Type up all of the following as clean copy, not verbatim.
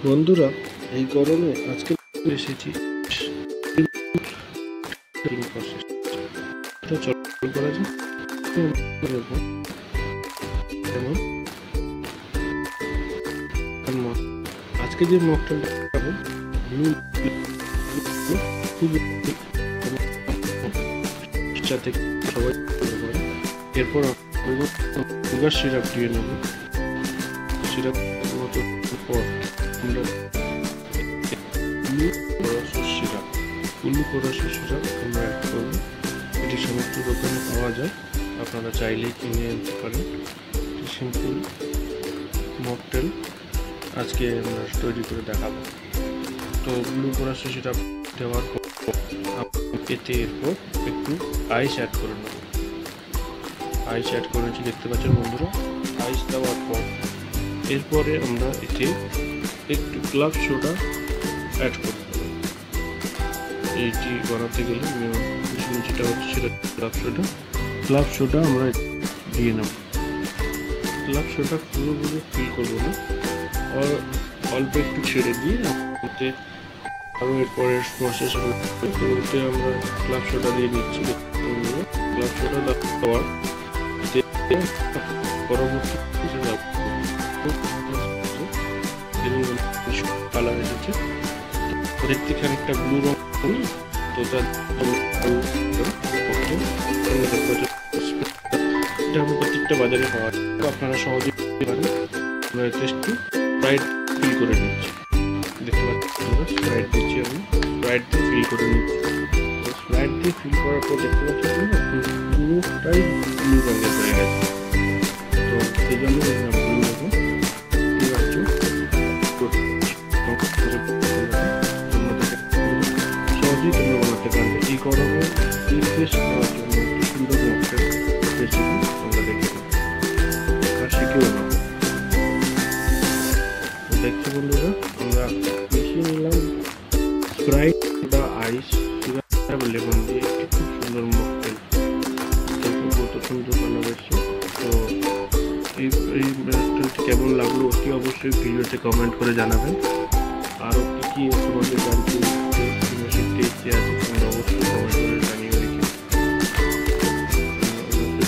বন্ধুরা, এই গরমে আজকে এসেছি করা যায়। আজকে যে মকটেলটা খাবো সবাই, এরপর সুগার সিরাপ দিয়ে নেব। সিরাপ পর আমরা সিরাপ আমরা অ্যাড করবো। এটি সমস্ত দোকানে পাওয়া যায়, আপনারা চাইলেই কিনে আনতে পারেন। সিম্পল মকটেল আজকে আমরা তৈরি করে দেখাবো। তো গ্লুকোরাস সিরাপ দেওয়ার পর এতে এরপর একটু আইস অ্যাড করে নেব। আইস অ্যাড করেছি, দেখতে পাচ্ছেন বন্ধুরা। আইস দেওয়ার পর এরপরে আমরা এতে একটু ক্লাব সোডা অ্যাড করব। এইটি বানাতে গেলে যেটা হচ্ছে সেটা ক্লাব সোডা আমরা দিয়ে নেব। ক্লাব সোডা পুরোপুরি ফিল করবো না, আর অল্প একটু ছেড়ে দিয়ে এতে আরও এরপরের প্রসেস ওতে আমরা ক্লাব সোডা দিয়ে দিচ্ছি। ক্লাব সোডা দেওয়ার পরবর্তী কালার এসেছে, দেখতে খানিকটা ব্লু রঙ। তো তার এটা আমি প্রত্যেকটা বাজারে পাওয়া যায়, আপনারা সহজে পারেন। আমরা একটু স্প্রাইট ফিল করে নিচ্ছি, দেখতে পাচ্ছি স্প্রাইট দিচ্ছি, আমি স্প্রাইট দিয়ে ফিল করে নিচ্ছি। স্প্রাইট দিয়ে ফিল করার পর দেখতে পাচ্ছি পুরোটাই ব্লু রঙের হয়ে গেছে। তো সেই জন্য ব্লু রঙ সহজেই তোমরা বানাতে পারবে। এই গরমে রিফ্রেশ খাওয়ার জন্য একটি সুন্দর মকটেল রেসিপি তোমরা দেখে নেবে আর শিখেও নেবে। দেখছো বন্ধুরা, আমরা মিশিয়ে নিলাম স্প্রাইট বা আইস, সুগার, লেমন দিয়ে একটি খুব সুন্দর মকটেল। কত সুন্দর কালার এসছে। তো এই মকটেলটি কেমন লাগলো অতি অবশ্যই ভিডিওতে কমেন্ট করে জানাবেন। আরও কী তোমাদের জানতে শিখতে ইচ্ছে আছে তোমরা অবশ্যই কমেন্ট করে জানিয়ে রেখে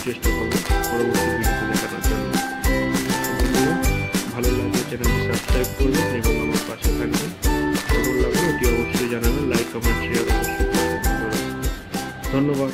চেষ্টা করবো পরবর্তী ভিডিওতে দেখানোর জন্য। ভালো লাগলে চ্যানেলটি সাবস্ক্রাইব করবেন এবং আমার পাশে থাকবেন। কেমন লাগলো অতি অবশ্যই জানাবেন, লাইক কমেন্ট শেয়ার অবশ্যই। ধন্যবাদ।